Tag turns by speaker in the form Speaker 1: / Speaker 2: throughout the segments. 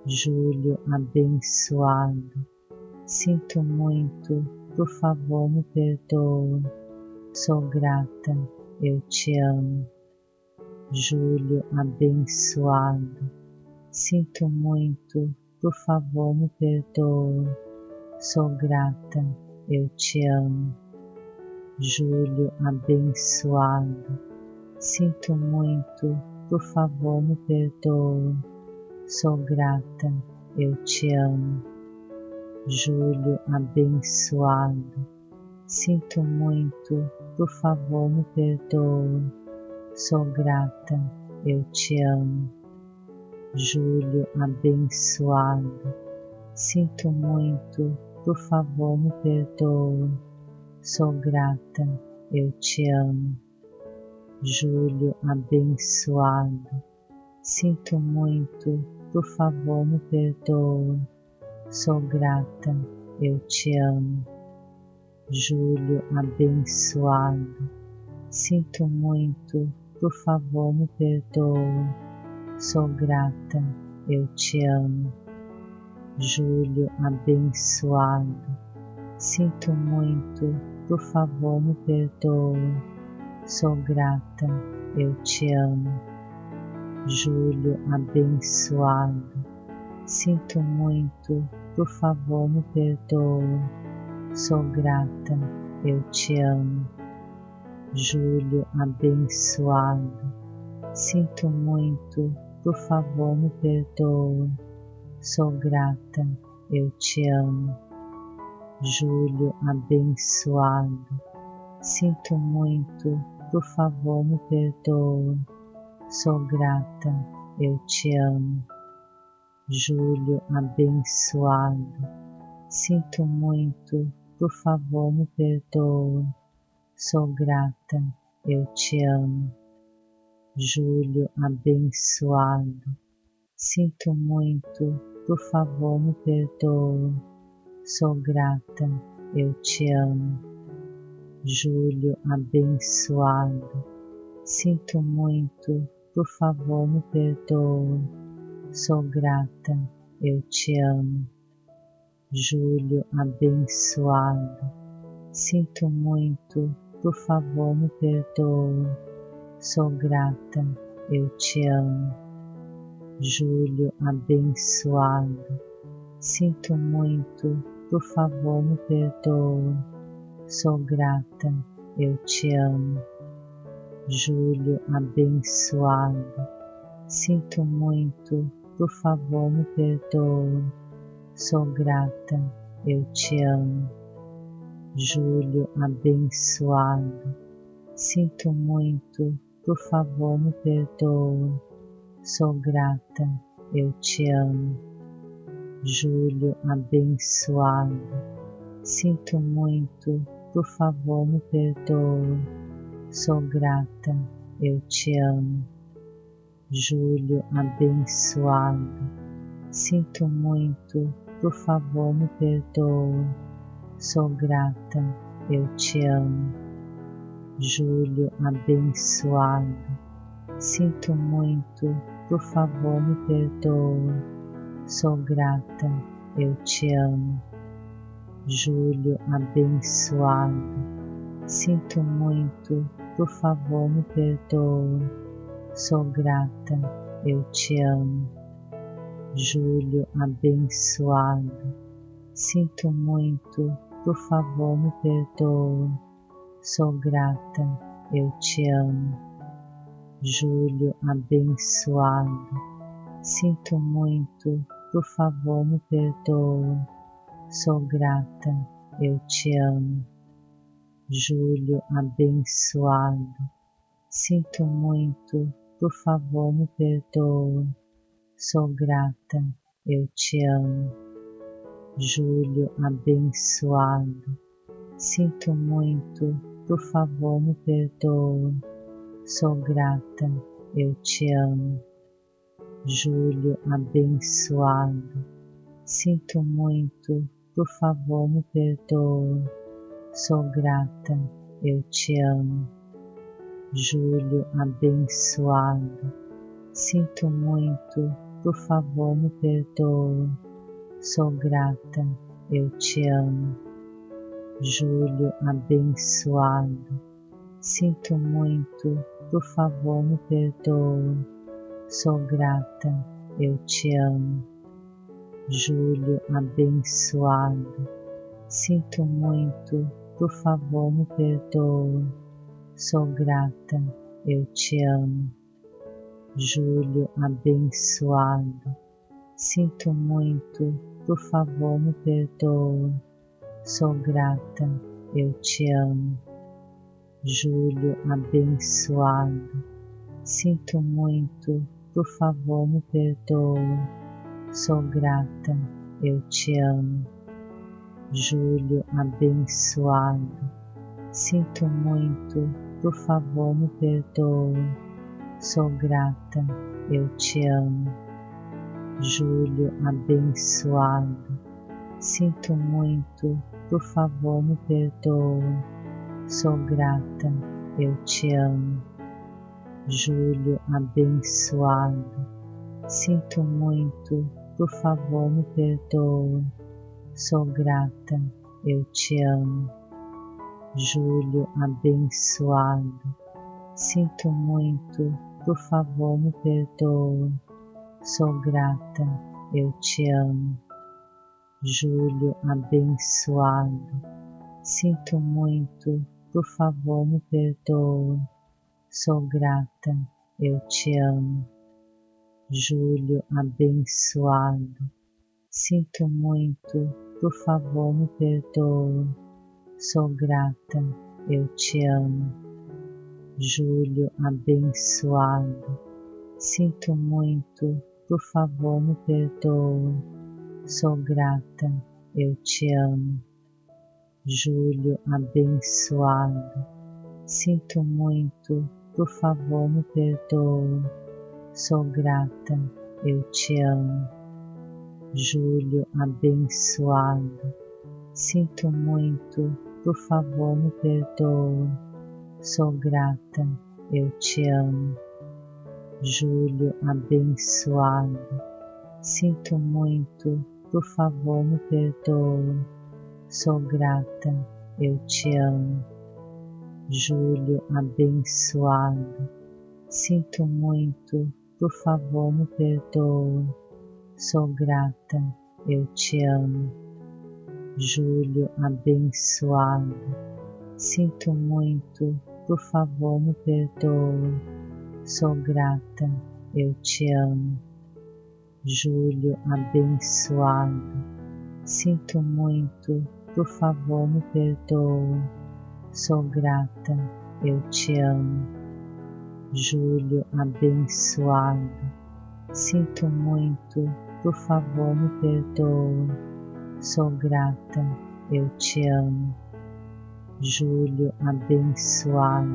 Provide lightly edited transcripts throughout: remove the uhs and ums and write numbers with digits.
Speaker 1: Júlio abençoado, sinto muito, por favor me perdoa, sou grata, eu te amo. Júlio abençoado, sinto muito, por favor me perdoa, sou grata, eu te amo. Júlio abençoado, sinto muito, por favor me perdoa, sou grata, eu te amo. Júlio abençoado, sinto muito, por favor me perdoa, sou grata, eu te amo. Júlio abençoado, sinto muito, por favor me perdoa, sou grata, eu te amo. Júlio abençoado, sinto muito, por favor me perdoa, sou grata, eu te amo. Júlio abençoado, sinto muito, por favor me perdoa, sou grata, eu te amo. Júlio abençoado, sinto muito, por favor me perdoa, sou grata, eu te amo. Júlio abençoado, sinto muito, por favor me perdoa, sou grata, eu te amo. Júlio abençoado, sinto muito, por favor me perdoa, sou grata, eu te amo. Júlio abençoado, sinto muito, por favor me perdoa, sou grata, eu te amo. Júlio abençoado, sinto muito, por favor me perdoa, sou grata, eu te amo. Júlio abençoado, sinto muito, por favor me perdoa, sou grata, eu te amo. Júlio abençoado, sinto muito, por favor me perdoa, sou grata, eu te amo. Júlio abençoado, sinto muito, por favor me perdoa, sou grata, eu te amo. Júlio abençoado, sinto muito, por favor me perdoa, sou grata, eu te amo. Júlio abençoado, sinto muito, por favor me perdoa, sou grata, eu te amo. Júlio abençoado, sinto muito, por favor me perdoa, sou grata, eu te amo. Júlio abençoado, sinto muito, por favor me perdoa, sou grata, eu te amo. Júlio abençoado, sinto muito, por favor me perdoa, sou grata, eu te amo. Júlio abençoado, sinto muito, por favor me perdoa, sou grata, eu te amo. Júlio abençoado, sinto muito, por favor me perdoa, sou grata, eu te amo. Júlio abençoado, sinto muito, por favor me perdoa, sou grata, eu te amo. Júlio abençoado, sinto muito, por favor me perdoa, sou grata, eu te amo. Júlio abençoado, sinto muito, por favor me perdoa, sou grata, eu te amo. Júlio abençoado, sinto muito, por favor me perdoa, sou grata, eu te amo. Júlio abençoado, sinto muito, por favor me perdoa, sou grata, eu te amo. Júlio abençoado, sinto muito, por favor me perdoa. Sou grata, eu te amo. Julho abençoado. Sinto muito, por favor me perdoa. Sou grata, eu te amo. Julho abençoado. Sinto muito, por favor me perdoa. Sou grata, eu te amo. Julho abençoado. Sinto muito, por favor me perdoa. Sou grata, eu te amo. Julho abençoado. Sinto muito, por favor me perdoa. Sou grata, eu te amo. Julho abençoado. Sinto muito, por favor me perdoa. Sou grata, eu te amo. Julho abençoado. Sinto muito, por favor me perdoa. Sou grata, eu te amo. Julho abençoado. Sinto muito, por favor me perdoa. Sou grata, eu te amo. Julho abençoado. Sinto muito, por favor me perdoa. Sou grata, eu te amo. Julho abençoado. Sinto muito, por favor me perdoa. Sou grata, eu te amo. Julho abençoado. Sinto muito, por favor me perdoa. Sou grata, eu te amo. Julho abençoado. Sinto muito, por favor me perdoa. Sou grata, eu te amo. Julho abençoado. Sinto muito, por favor me perdoa. Sou grata, eu te amo. Julho abençoado. Sinto muito, por favor me perdoa. Sou grata, eu te amo. Julho abençoado. Sinto muito, por favor me perdoa. Sou grata, eu te amo. Julho abençoado. Sinto muito, por favor me perdoa. Sou grata, eu te amo. Julho abençoado. Sinto muito, por favor me perdoa. Sou grata, eu te amo. Julho abençoado. Sinto muito, por favor me perdoa. Sou grata, eu te amo. Julho abençoado. Sinto muito, por favor me perdoa. Sou grata, eu te amo. Julho abençoado.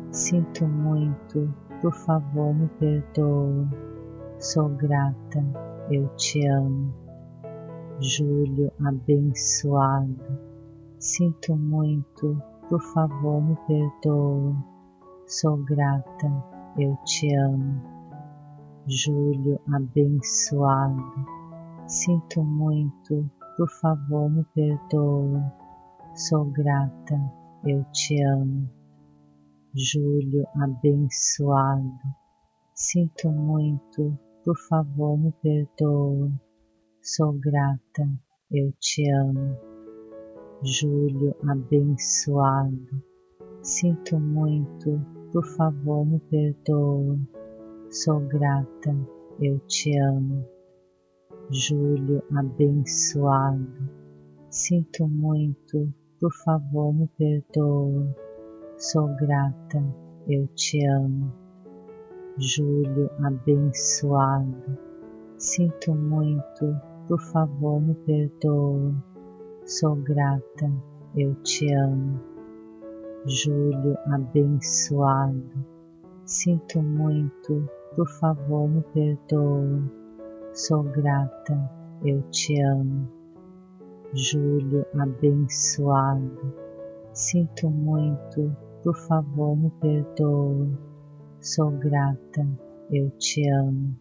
Speaker 1: Sinto muito, por favor me perdoa. Sou grata, eu te amo. Julho abençoado. Sinto muito, por favor me perdoa. Sou grata, eu te amo. Julho abençoado. Sinto muito, por favor me perdoa. Sou grata, eu te amo. Julho abençoado. Sinto muito, por favor me perdoa. Sou grata, eu te amo. Julho abençoado. Sinto muito, por favor me perdoa. Sou grata, eu te amo. Julho abençoado. Sinto muito, por favor me perdoa. Sou grata, eu te amo. Julho abençoado. Sinto muito, por favor me perdoa. Sou grata, eu te amo. Julho abençoado. Sinto muito, por favor me perdoa. Sou grata, eu te amo. Julho abençoado. Sinto muito, por favor me perdoa. Sou grata, eu te amo.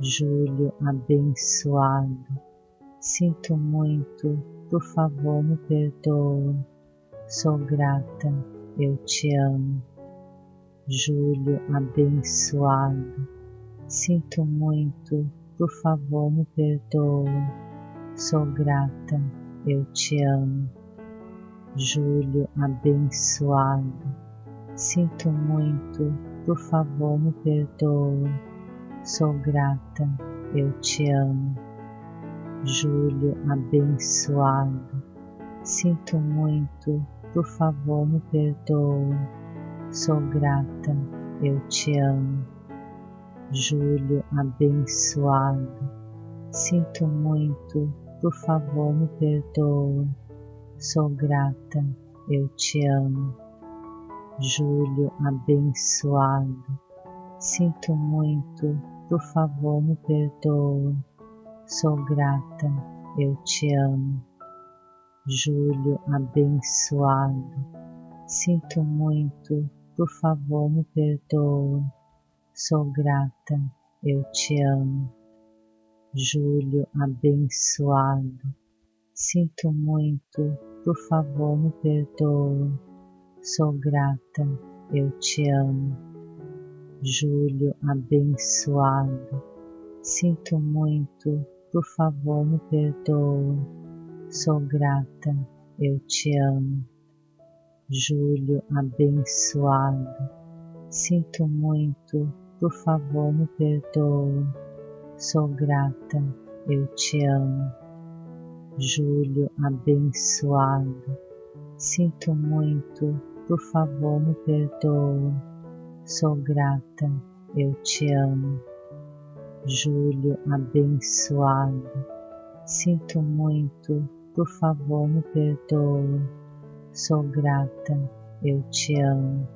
Speaker 1: Júlio abençoado, sinto muito, por favor me perdoa, sou grata, eu te amo. Júlio abençoado, sinto muito, por favor me perdoa, sou grata, eu te amo. Júlio abençoado, sinto muito, por favor me perdoa, sou grata, eu te amo. Júlio abençoado, sinto muito, por favor me perdoa, sou grata, eu te amo. Júlio abençoado, sinto muito, por favor me perdoa, sou grata, eu te amo. Júlio abençoado, sinto muito, por favor me perdoa, sou grata, eu te amo. Júlio abençoado, sinto muito, por favor me perdoa, sou grata, eu te amo. Júlio abençoado, sinto muito, por favor me perdoa, sou grata, eu te amo. Júlio abençoado, sinto muito, por favor me perdoa, sou grata, eu te amo. Júlio abençoado, sinto muito, por favor me perdoa, sou grata, eu te amo. Júlio abençoado, sinto muito, por favor me perdoa, sou grata, eu te amo. Júlio abençoado, sinto muito, por favor me perdoa, sou grata, eu te amo.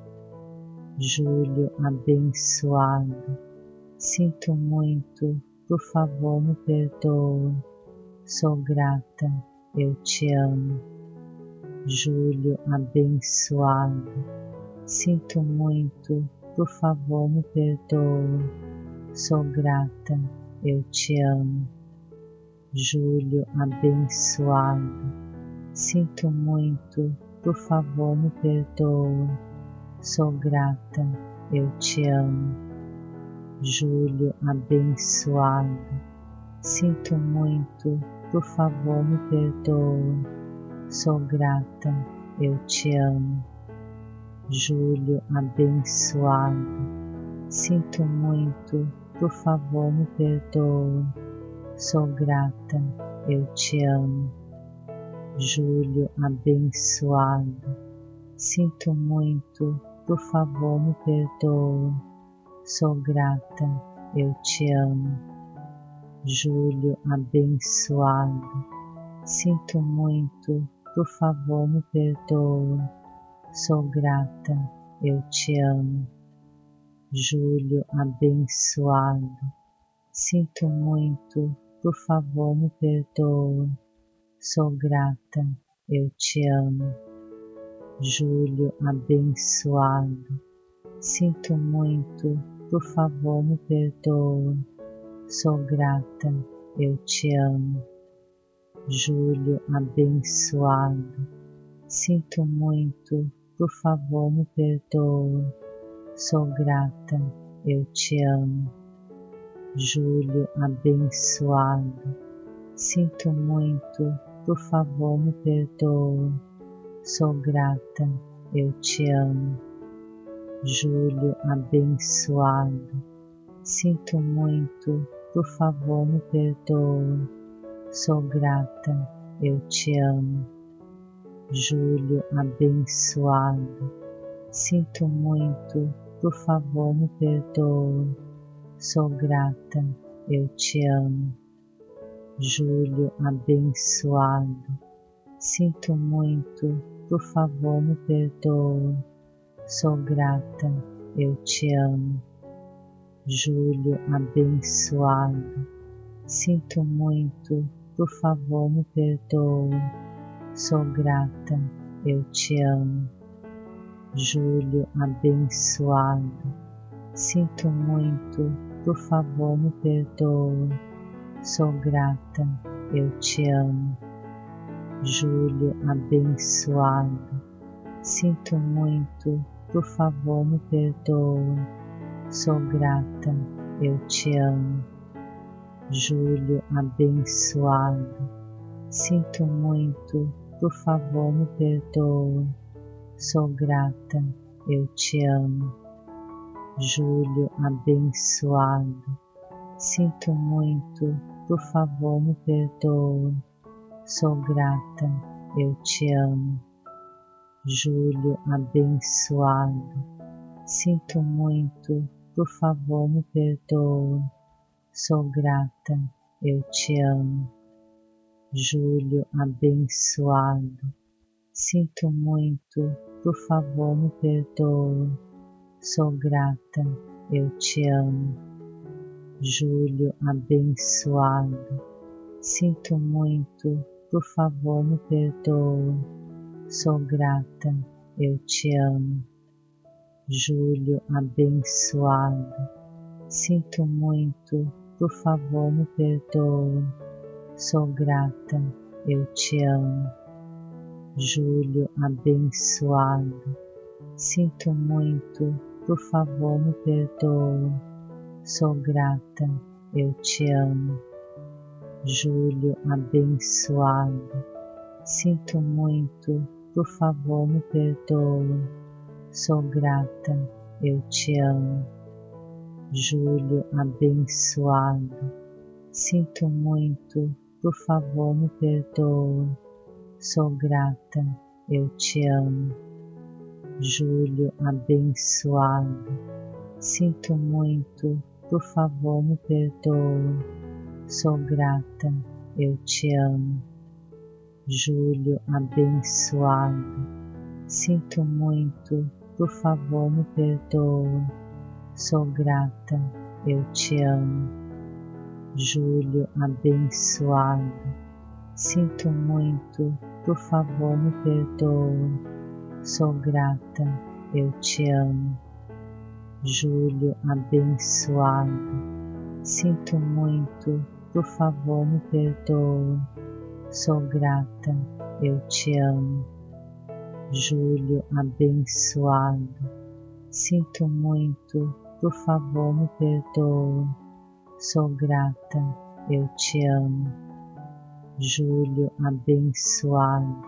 Speaker 1: Júlio abençoado, sinto muito, por favor me perdoa, sou grata, eu te amo. Júlio abençoado, sinto muito, por favor me perdoa, sou grata, eu te amo. Júlio abençoado, sinto muito, por favor me perdoa, sou grata, eu te amo. Júlio abençoado, sinto muito, por favor me perdoa, sou grata, eu te amo. Júlio abençoado, sinto muito, por favor me perdoa, sou grata, eu te amo. Júlio abençoado, sinto muito, por favor me perdoa, sou grata, eu te amo. Júlio abençoado, sinto muito, por favor me perdoa, sou grata, eu te amo. Júlio abençoado, sinto muito, por favor me perdoa, sou grata, eu te amo. Júlio abençoado, sinto muito, por favor me perdoa, sou grata, eu te amo. Júlio abençoado, sinto muito, por favor me perdoa, sou grata, eu te amo. Júlio abençoado, sinto muito, por favor me perdoa, sou grata, eu te amo. Júlio abençoado, sinto muito, por favor me perdoa, sou grata, eu te amo. Júlio abençoado, sinto muito, por favor me perdoa, sou grata, eu te amo. Júlio abençoado, sinto muito, por favor me perdoa, sou grata, eu te amo. Júlio abençoado, sinto muito, por favor me perdoa, sou grata, eu te amo. Júlio abençoado, sinto muito, por favor me perdoa, sou grata, eu te amo. Julho abençoado, sinto muito, por favor me perdoa, sou grata, eu te amo. Julho abençoado, sinto muito, por favor me perdoa, sou grata, eu te amo. Julho abençoado, sinto muito, por favor me perdoa, sou grata, eu te amo. Julho abençoado, sinto muito, por favor me perdoa, sou grata, eu te amo. Julho abençoado, sinto muito, por favor me perdoa, sou grata, eu te amo. Julho abençoado, sinto muito, por favor me perdoa, sou grata, eu te amo. Julho abençoado, sinto muito, por favor me perdoa, sou grata, eu te amo. Julho abençoado, sinto muito, por favor me perdoa, sou grata, eu te amo. Julho abençoado, sinto muito, por favor me perdoa, sou grata, eu te amo. Julho abençoado, sinto muito, por favor me perdoa, sou grata, eu te amo. Julho abençoado, sinto muito, por favor me perdoa, sou grata, eu te amo. Julho abençoado, sinto muito, por favor me perdoa, sou grata, eu te amo. Julho abençoado, sinto muito, por favor me perdoa, sou grata, eu te amo. Julho abençoado, sinto muito, por favor me perdoa, sou grata, eu te amo. Julho abençoado, sinto muito, por favor me perdoa, sou grata, eu te amo. Julho abençoado,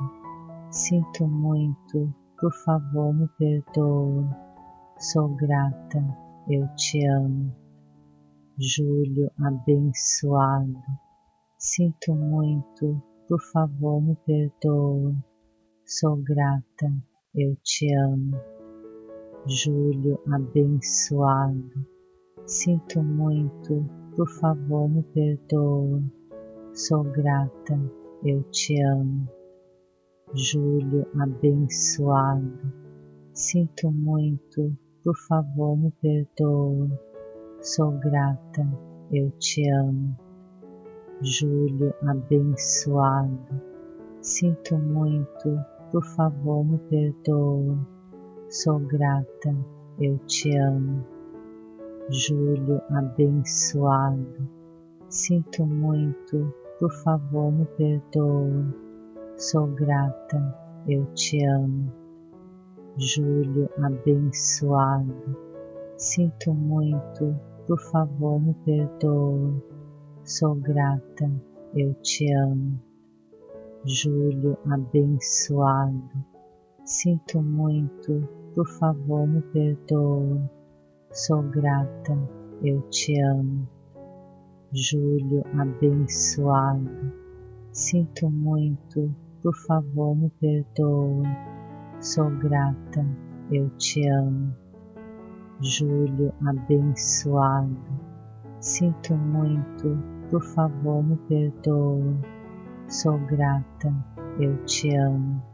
Speaker 1: sinto muito, por favor me perdoa, sou grata, eu te amo. Julho abençoado, sinto muito, por favor me perdoa, sou grata, eu te amo. Julho abençoado, sinto muito, por favor me perdoa, sou grata, eu te amo. Julho abençoado, sinto muito, por favor me perdoa, sou grata, eu te amo. Julho abençoado, sinto muito, por favor me perdoa, sou grata, eu te amo. Julho abençoado, sinto muito, por favor me perdoa, sou grata, eu te amo. Julho abençoado, sinto muito, por favor me perdoa, sou grata, eu te amo. Julho abençoado, sinto muito, por favor me perdoa, sou grata, eu te amo. Julho abençoado, sinto muito, por favor me perdoa, sou grata, eu te amo. Julho abençoado, sinto muito, por favor me perdoa, sou grata, eu te amo.